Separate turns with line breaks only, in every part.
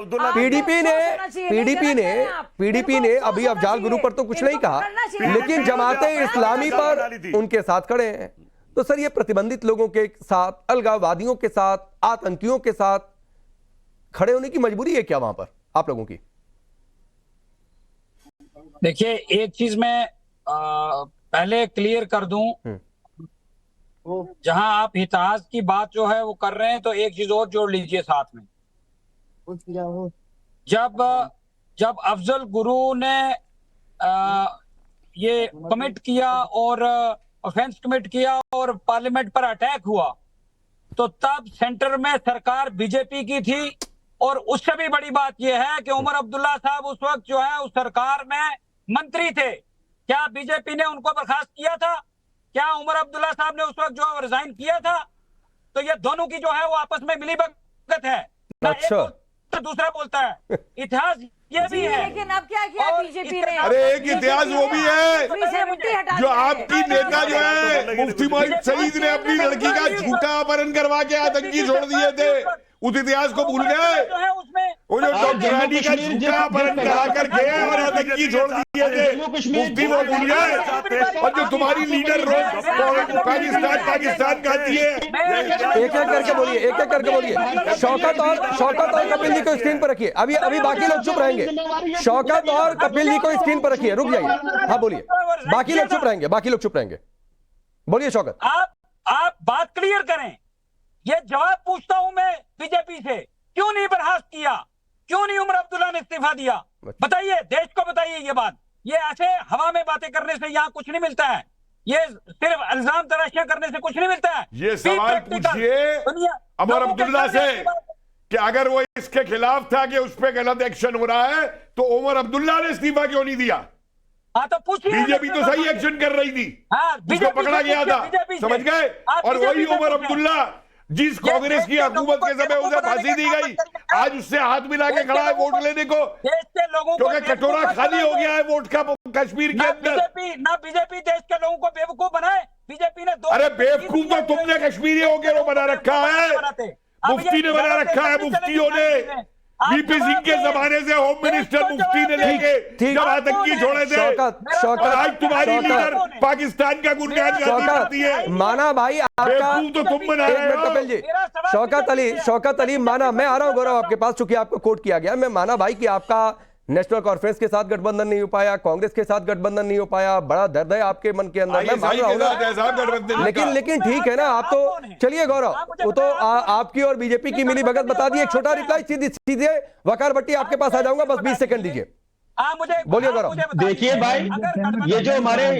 PDP ने अभी अफजाल गुरु पर तो कुछ नहीं कहा, लेकिन जमाते इस्लामी पर उनके साथ खड़े हैं। तो सर, ये प्रतिबंधित लोगों के साथ, अलगाववादियों के साथ, आतंकियों के साथ खड़े होने की मजबूरी है क्या वहां पर आप लोगों की?
देखिए, एक चीज मैं पहले क्लियर कर दूं, जहां आप इतिहास की बात जो है वो कर रहे हैं, तो एक चीज और जोड़ लीजिए साथ में। जब अफजल गुरु ने ये कमिट किया और ऑफेंस कमिट किया और पार्लियामेंट पर अटैक हुआ, तो तब सेंटर में सरकार बीजेपी की थी। और उससे भी बड़ी बात यह है कि उमर अब्दुल्ला साहब उस वक्त जो है उस सरकार में मंत्री थे। क्या बीजेपी ने उनको बर्खास्त किया था? क्या उमर अब्दुल्ला साहब ने उस वक्त जो रिजाइन किया था? तो ये दोनों की जो है वो आपस में मिलीभगत है।
अच्छा,
तो दूसरा बोलता है। इतिहास ये भी है,
लेकिन अब क्या किया बीजेपी ने?
अरे एक इतिहास वो भी है जो आपकी नेता जो है मुफ्ती मोहम्मद सईद ने अपनी लड़की का झूठा अपहरण करवा के आतंकी छोड़ दिए थे। उस इतिहास को भूल गए? वो जो डॉक्टर रानी का झूठा अपहरण करा कर गए और आतंकी छोड़ दिए थे, मुफ्ती वो भूल गए? और जो तुम्हारी लीडर रोज पाकिस्तान कहती है।
एक एक करके बोलिए, एक एक करके बोलिए। शौकत और कपिल जी को स्क्रीन पर रखिए। अभी बाकी लोग चुप रहेंगे। शौकत और कपिल जी को स्क्रीन पर रखिए, रुक जाइए। हाँ बोलिए, बाकी लोग चुप रहेंगे, बाकी लोग चुप रहेंगे। बोलिए शौकत।
आप बात क्लियर करें। ये जवाब पूछता हूं मैं बीजेपी से, क्यों नहीं बर्खास्त किया? क्यों नहीं उमर अब्दुल्ला ने इस्तीफा दिया? बताइए, देश को बताइए ये बात। ये ऐसे हवा में बातें करने से यहाँ कुछ नहीं मिलता है। ये सिर्फ इल्जाम तराशियां करने से कुछ नहीं मिलता है।
ये सवाल पूछिए उमर अब्दुल्ला से कि अगर वो इसके खिलाफ था कि उस पर गलत एक्शन हो रहा है, तो उमर अब्दुल्ला ने इस्तीफा क्यों नहीं दिया?
हाँ तो पूछिए।
बीजेपी तो सही एक्शन कर रही थी, उसको पकड़ा गया था, समझ गए? और वही उमर अब्दुल्ला जिस कांग्रेस की हुकूमत के समय उसे फांसी दी गई, आज उससे हाथ मिला के खड़ा है वोट लेने को, क्योंकि कटोरा खाली हो गया है वोट का कश्मीर के अंदर।
बीजेपी देश के लोगों को बेवकूफ बनाए। बीजेपी ने
अरे बेवकूफ तो तुमने कश्मीरी होकर वो बना रखा है, मुफ्ती ने बना रखा है। मुफ्तियों ने वीपी सिंह के जमाने से होम मिनिस्टर मुफ्ती ने लेके जब आतंकी छोड़े थे, और आज तुम्हारी लीडर पाकिस्तान का गुनगान करती है।
माना भाई आपका
तो तुम बना रहे हो।
कपिल जी, शौकत अली माना, मैं आ रहा हूं गौरव आपके पास, चूंकि आपको कोट किया गया। मैं माना भाई कि आपका नेशनल कॉन्फ्रेंस के साथ गठबंधन नहीं हो पाया, कांग्रेस के साथ गठबंधन नहीं हो पाया, बड़ा दर्द है आपके मन के अंदर, मैं मान रहा हूं। लेकिन ठीक है ना, आप तो चलिए गौरव, वो तो आपकी और बीजेपी की मिली भगत बता दी। एक छोटा रिप्लाई सीधे वकार भट्टी आपके पास आ जाऊंगा, बस 20 सेकंड दीजिए। बोलिए गौरव।
देखिए भाई, ये जो हमारे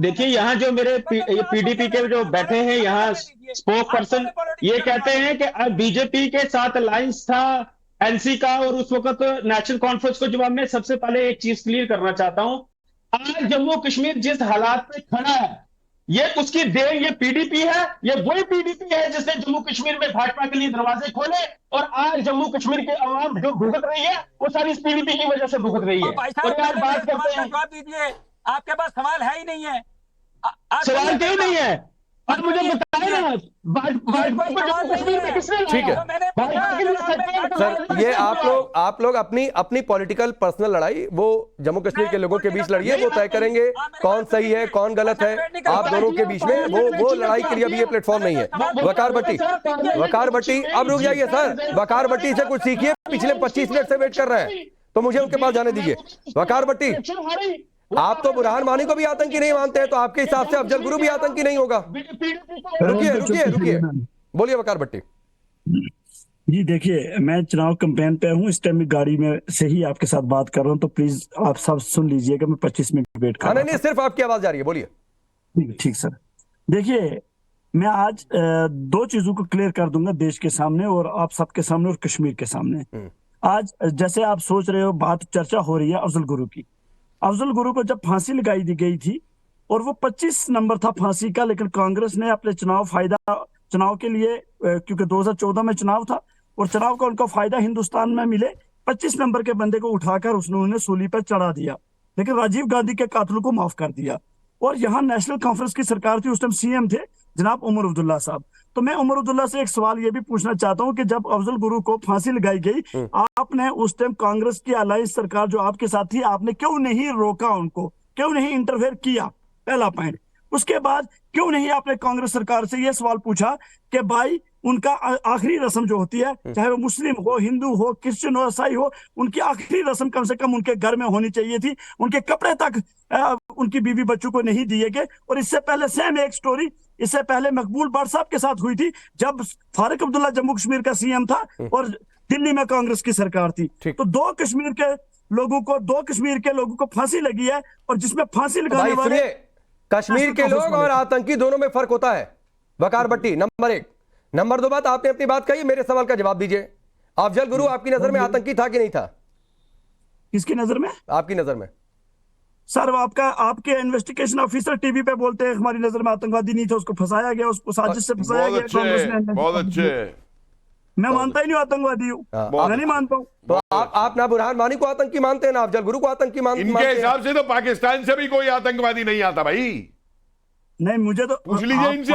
देखिए यहाँ जो मेरे पीडीपी के जो बैठे हैं यहाँ स्पोक पर्सन, ये कहते हैं कि अब बीजेपी के साथ अलायंस था एनसी का, और उस वक्त नेशनल कॉन्फ्रेंस को जवाब में सबसे पहले एक चीज क्लियर करना चाहता हूं। आज जम्मू कश्मीर जिस हालात पे खड़ा है, ये उसकी देन ये पीडीपी है। ये वही पीडीपी है जिसने जम्मू कश्मीर में भाजपा के लिए दरवाजे खोले, और आज जम्मू कश्मीर के अवाम जो भुगत रही है वो सारी इस पीडीपी की वजह से भुगत रही है। और यार बात करते हैं,
जवाब दीजिए, आपके पास सवाल है ही नहीं है।
सवाल क्यों नहीं है? अब मुझे बताए ना, भाजपा को जम्मू कश्मीर में किसने लाया?
ठीक है सर, ये आप लोग अपनी पॉलिटिकल पर्सनल लड़ाई वो जम्मू कश्मीर के लोगों के बीच लड़िए, वो तय करेंगे कौन सही है कौन गलत है। आप दोनों के बीच में वो लड़ाई के लिए अभी ये प्लेटफॉर्म नहीं है। वकार भट्टी अब रुक जाइए सर, वकार भट्टी से कुछ सीखिए, पिछले 25 मिनट से वेट कर रहे हैं, तो मुझे उनके पास जाने दीजिए। वकार भट्टी, आप तो बुरहान वानी को भी आतंकी नहीं मानते हैं, तो आपके हिसाब से अफजल गुरु भी आतंकी नहीं होगा? रुकिए, बोलिए वकार भट्टी
जी। देखिए, मैं चुनाव कैंपेन पे हूँ, इस टाइम गाड़ी में से ही आपके साथ बात कर रहा हूँ, तो प्लीज आप सब सुन लीजिएगा। मैं 25 मिनट वेट कर रहा हूँ।
नहीं, सिर्फ आपकी आवाज जा रही है, बोलिए।
ठीक सर। देखिए, मैं आज 2 चीजों को क्लियर कर दूंगा देश के सामने और आप सबके सामने और कश्मीर के सामने। आज जैसे आप सोच रहे हो, बात चर्चा हो रही है अफजल गुरु की। अफजल गुरु को जब फांसी लगाई दी गई थी और वो 25 नंबर था फांसी का, लेकिन कांग्रेस ने अपने चुनाव के लिए, क्योंकि 2014 में चुनाव था और चुनाव का उनको फायदा हिंदुस्तान में मिले, 25 नंबर के बंदे को उठाकर उन्होंने सूली पर चढ़ा दिया, लेकिन राजीव गांधी के कातलों को माफ कर दिया। और यहाँ नेशनल कॉन्फ्रेंस की सरकार थी, उस टाइम सीएम थे जनाब उमर अब्दुल्ला साहब। तो मैं उमर अब्दुल्ला से एक सवाल ये भी पूछना चाहता हूं कि जब अफजल गुरु को फांसी लगाई गई, आपने उस टाइम कांग्रेस की अलायंस सरकार जो आपके साथ थी, आपने क्यों नहीं रोका उनको, क्यों नहीं इंटरफेयर किया? पहला पॉइंट। उसके बाद क्यों नहीं आपने कांग्रेस सरकार से यह सवाल पूछा कि भाई उनका आखिरी रस्म जो होती है, चाहे वो मुस्लिम हो, हिंदू हो, क्रिश्चियन हो, ईसाई हो, उनकी आखिरी रस्म कम से कम उनके घर में होनी चाहिए थी। उनके कपड़े तक उनकी बीवी बच्चों को नहीं दिए गए। और इससे पहले सेम एक स्टोरी इससे पहले मकबूल भट्ट साहब के साथ हुई थी, जब फारूक अब्दुल्ला जम्मू कश्मीर का सीएम था और दिल्ली में कांग्रेस की सरकार थी। तो दो कश्मीर के लोगों को फांसी लगी है, और जिसमें फांसी लगाने वाले
कश्मीर के लोग और आतंकी दोनों में फर्क होता है। वकार भट्टी नंबर 1। नंबर 2 बात, आपने अपनी बात कही, मेरे सवाल का जवाब दीजिए। अफजल गुरु आपकी नजर में आतंकी था कि नहीं था?
किसकी नजर में?
आपकी नजर में।
सर आपके इन्वेस्टिगेशन ऑफिसर टीवी पे बोलते हैं हमारी नजर में आतंकवादी नहीं था, उसको फंसाया गया, उसको साजिश से फंसाया गया कांग्रेस ने।
बहुत अच्छे।
मैं मानता ही नहीं आतंकवादी हूँ, मैं नहीं मानता हूँ।
तो आप ना बुरहान वानी को आतंकी मानते हैं, ना अफजल गुरु को आतंकी मानते हैं?
इनके हिसाब से तो पाकिस्तान से भी कोई आतंकवादी नहीं आता भाई।
नहीं, मुझे तो
पूछ लीजिए इनसे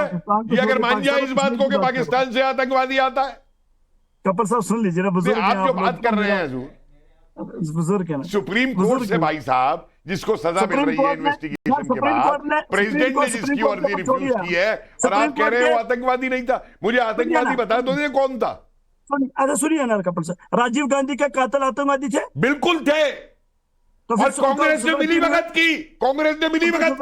कि अगर मान जाए इस बात को कि पाकिस्तान से आतंकवादी आता है।
कपिल साहब सुन लीजिए ना, बुजुर्ग
आप जो बात कर रहे हैं
बुजुर्ग है ना,
सुप्रीम कोर्ट से भाई साहब, जिसको सजा मिल रही है इन्वेस्टिगेशन के बाद, प्रेसिडेंट ने जिसकी वर्दी रिफ्यूज की है, और आप कह रहे हो आतंकवादी नहीं था। मुझे आतंकवादी बता दो, ये कौन था?
अरे सुनिए ना कपिल साहब, राजीव गांधी के कातिल आतंकवादी थे?
बिल्कुल थे।
तो
और कांग्रेस ने मिली भगत की, कांग्रेस ने मिली भगत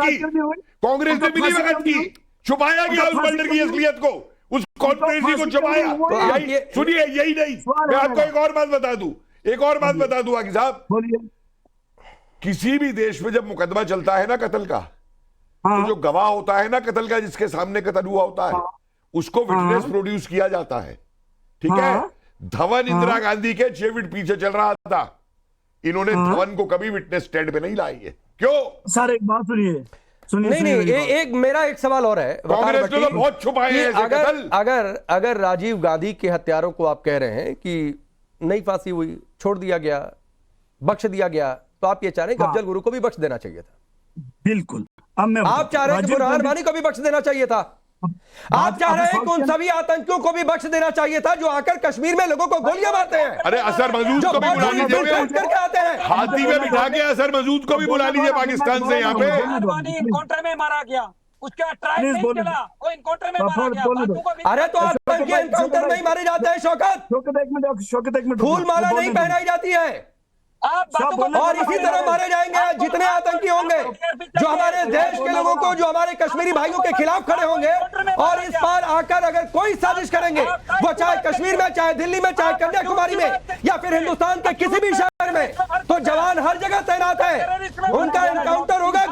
की, छुपाया गया उस मर्डर की असलियत को, उस कॉन्स्पिरेसी को छुपाया। सुनिए, यही नहीं, मैं आपको एक और बात बता दूं आगे साहब, किसी भी देश में जब मुकदमा चलता है ना कत्ल का, तो जो गवाह होता है ना कत्ल का, जिसके सामने कत्ल हुआ होता है, उसको विटनेस प्रोड्यूस किया जाता है। ठीक है? धवन इंदिरा गांधी के 6 फीट पीछे चल रहा था, इन्होंने धवन को कभी विटनेस स्टैंड पे नहीं लाई है। क्यों?
सर एक बात सुनिए।
नहीं, मेरा एक सवाल और है।
कांग्रेस ने तो बहुत छुपाए हैं।
अगर राजीव गांधी के हत्यारों को आप कह रहे हैं कि नहीं फांसी हुई, छोड़ दिया गया, बख्श दिया गया, तो आप ये चाह रहे हैं कि अफजल गुरु को भी बख्श देना चाहिए था?
बिल्कुल।
आप चाह रहे हैं कि बुरहान वानी को भी बख्श देना चाहिए था? आप चाह रहे हैं कि उन सभी आतंकियों को भी बख्श देना चाहिए था जो आकर कश्मीर में लोगों को गोलियां मारते हैं?
अरे असर मसूद को भी बुला लीजिए,
आते हैं
हाथी में बिठा के असर मसूद को भी बुला लीजिए पाकिस्तान से यहाँ पे।
इनकाउंटर में मारा गया, उसका ट्रायल नहीं चला, वो इनकाउंटर में मारा गया।
अरे तो आतंकी एनकाउंटर नहीं मारे जाते हैं शौकत?
एक मिनट
फूल माला नहीं पहनाई जाती है, और इसी तरह मारे जाएंगे जितने आतंकी होंगे जो हमारे देश के लोगों को, जो हमारे कश्मीरी भाइयों के खिलाफ खड़े होंगे। और इस बार आकर अगर कोई साजिश करेंगे, वो चाहे कश्मीर में, चाहे दिल्ली में, चाहे कन्याकुमारी में, या फिर हिंदुस्तान के किसी भी शहर में, तो जवान हर जगह तैनात है, उनका एनकाउंटर होगा।